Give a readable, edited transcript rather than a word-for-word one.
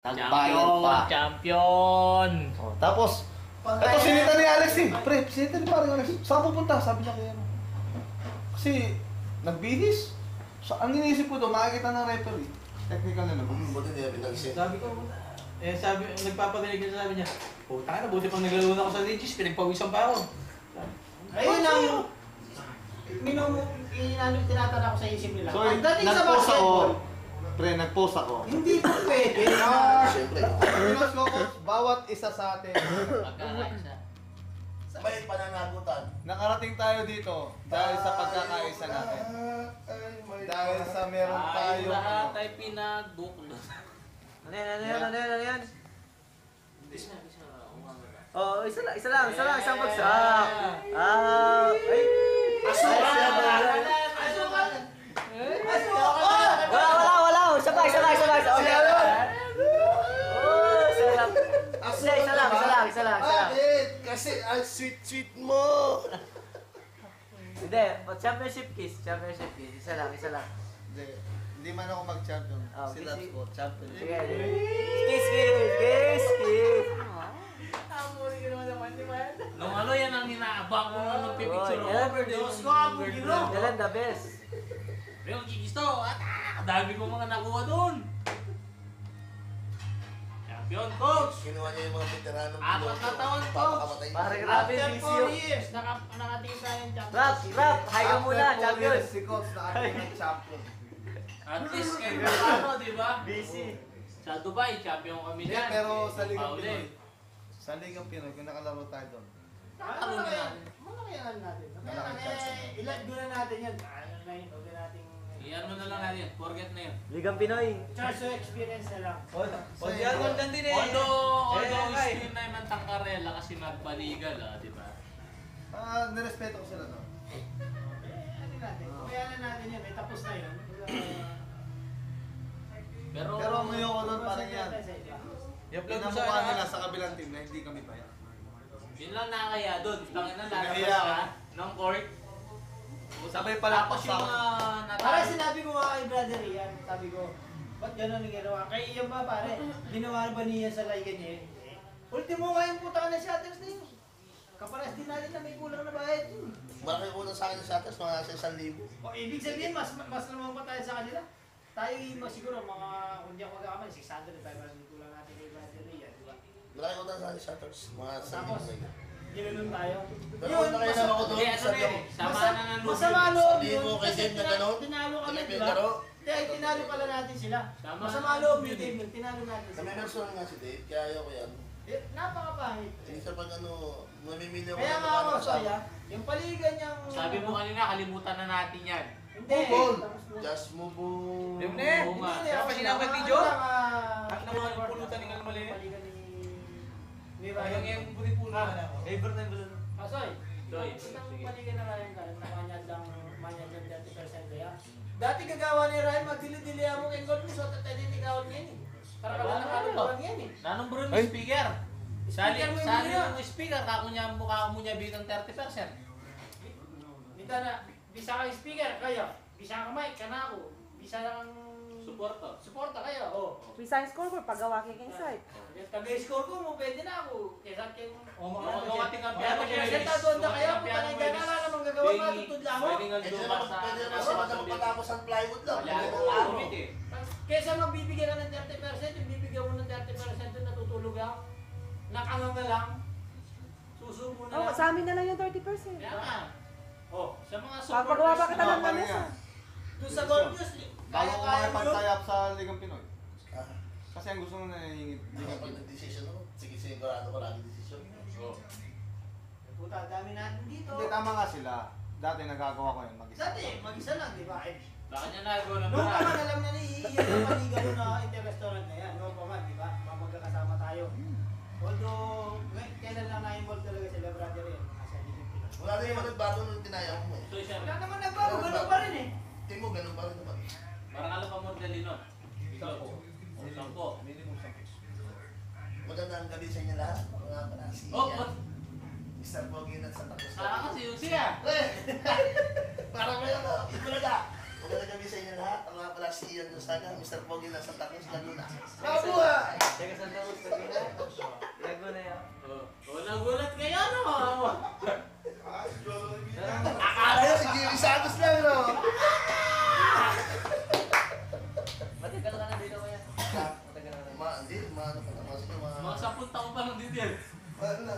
Nagbayad pa. Champion! Oh, tapos, ito sinita ni Alex eh. Pre, sinita ni parang Alex. Saan pupunta? Sabi niya kaya. Kasi, nagbihis. So, ang iniisip ko doon, makikita ng referee. Technical na naman. Buti niya pinag-set. Sabi ko, nagpaparinig niya, sabi niya, puta na, buti pang naglaro na ako sa Regis, pinagpawisan pa ako. Ayun ang tinatala ko sa isip nila. So, Ang dating sa nag-post ako. basketball, Pre, nag-post ako. hindi po pwede. Siyempre. Pinos ko, bawat isa sa atin. Magkakaisa. May pananagutan. Nakarating tayo dito dahil sa pagkakaisa natin. Dahil sa meron Tayo tayo. lahat ay pinagbuklod. Ano yan? Bisa. Oh, isa lang, isang bagsak. Ay! Wala. Isa pa. Okay. Oh, isa lang. Bakit? Kasi ang sweet mo. Hindi, championship kiss. Isa lang. Hindi man ako mag-champion. Oh, Sila busy. ko, champion. Sige. Kiss. Nung ano yan ang hinaabang ko nung nagpipicture Oh, yan. overdose. Yan the best. Pero gigisto, dami ko mga nakuha doon. Champion, coach! Kinuha niya yung mga veteranong Apat na taon, coach. Pare, grabe, After busy 4 yun. years, nakatingin tayo ng champion. Rap, hi ka muna, champion. Si Coach nakating ng champion. At least kahit paano, di ba? Busy. Sa Dubai, champion kami Hindi, dyan. pero sa Ligang Pauli. Pinoy. Sa Ligang Pinoy, kung nakalaro tayo doon. Ano na yan? Malakayan natin. Malaki chance. Ilag na natin yan. Huwag na natin. Iyan mo na lang natin, forget na yun. Ligang Pinoy. Charge of experience na lang. Although still na yung tangkarela kasi magbaligal, di ba? Nirespeto ko sila no. Ano natin? Kumayanan natin yan. May tapos na yun. Pero Pero ayoko doon parang yan. I-upload mo Pinamukha sa nila sa kabilang team na hindi kami bayan. yun lang nakakaya doon. Tangin na lalabas Nakakaya ka ng court. Sabay pala Tapos yung mga Para natalo. sinabi ko nga kay brother Ian, sabi ko, ba't gano'n ang ginawa? Kay Ian ba pare, ginawa ba niya sa liga niya? Ultimo nga yung puta na shutters na yun. Kaparas din natin na may kulang na bayad yun. Malaki unang sa akin ng shutters, mga nasa 1,000. O ibig sabihin, mas naman pa tayo sa kanila. Tayo mas siguro mga, kung di ako magkakamali, 600 tayo parang kulang natin kay brother Ian, di ba? Malaki unang sa akin ng shutters, mga 1,000. Tapos, ginanon tayo. Pero kung nakailan ako doon, Hindi, ano sabi na ako, yun, sama na ng loob. Masama loob Sabi yun. mo kay Kasi Dave na gano'n? tinalo kami, di Philippine ba? laro? Hindi, ay tinalo pala natin sila. Tama. Masama loob yun, Dave. Yung tinalo natin Kami sila. personal nga si Dave, kaya ayaw ko yan. Napakapangit. Minsan pag ano, mamimili ako Kaya ng nga ako, kasama. Soya, yung paligan niyang... Sabi mo kanina, kalimutan na natin yan. Hindi. Move on. Tapos mo. Just move on. Yun na. Oo nga. Hindi, Kaya pa sinabay ang video? lang, Ang naman yung pulutan ng ano mali? Paligan ni Ayun Ryan. yung puti-pulo na ako. Favorite na yung bulan. Soy, Soy, isang sige. paligan na Ryan ka, nakanyad lang 30% kaya. Dati kagawa ni Ryan, magdili-dili mo kay Gold Miss, at tayo din ikaw niyan eh. Para ka lang nakalimutan yan eh. Nanong bro ng speaker? Sali Speaker mo yung sali video. ng speaker, kako niya mukha mo niya bilang 30%. Dito na, bisa ka speaker, kayo. Bisa ka mic, kanako. Bisa lang Suporta. suporta kayo. Oh. Bisa yung scoreboard, paggawa kay inside. Taga-score ko mo, pwede na ako. Kesa kayo. Mga Kaya pag-presenta doon na kayo, kung tanay ka na lang namang gagawa, matutod lang ako. Pwede nga Pwede lumabas naman, sa... pwede naman sa mga magpatapos ang plywood lang. Wala Pwede akong naman. argument eh. Kesa magbibigyan ka ng 30%, yung bibigyan mo ng 30% doon natutulog ako. Nakanganga lang. Susubo na Oh, lang. sa amin na lang yung 30%. Kaya nga. Oh, Sa mga Pagpagawa pa kita ng Ano, lamesa. doon sa Gold News, Bago ko kaya may mo yun. pagtayap sa Ligang Pinoy. Ah, Kasi ang gusto mo na yung Ligang Kapag Pinoy. nag-decision ako, sige sigurado ko lagi decision. Puta, dami natin dito. Hindi, tama nga sila. Dati nagagawa ko yun mag-isa. Dati, mag-isa lang, di ba? Eh, Baka niya nagawa ng noong pa paraan. man alam na ni Ian na maliga doon na inter-restaurant na yan. Noong pa man, di ba? Magkakasama tayo. Although, kailan lang na-involve talaga sila, brother yan. Nasa Ligang Pinoy. Wala na yung nagbago nung tinaya mo eh. So siya, Wala naman nagbago, ganun pa rin eh. Tingin mo, ganun pa rin naman. parang alam pa mo dali nun. Sampo. Minimum 10. Magandang gabi sa inyo lahat, mga panasi. Oh, Mr. Pogi at Santa Cruz. saan kasi yung siya? Parang ngayon, ito na. Magandang gabi sa inyo lahat, mga si Ian Gonzaga, Mr. Pogi na Santa Cruz, Laguna. Mabuhay! Teka, saan daw gusto nila? Laguna yan. Nagulat kayo, no? Akala nyo si Jimmy Santos lang, no? Matagal ka na dito kaya? Matagal ka na. Hindi, ano pa naman. Mga 10 taon pa lang dito yan. Ano na,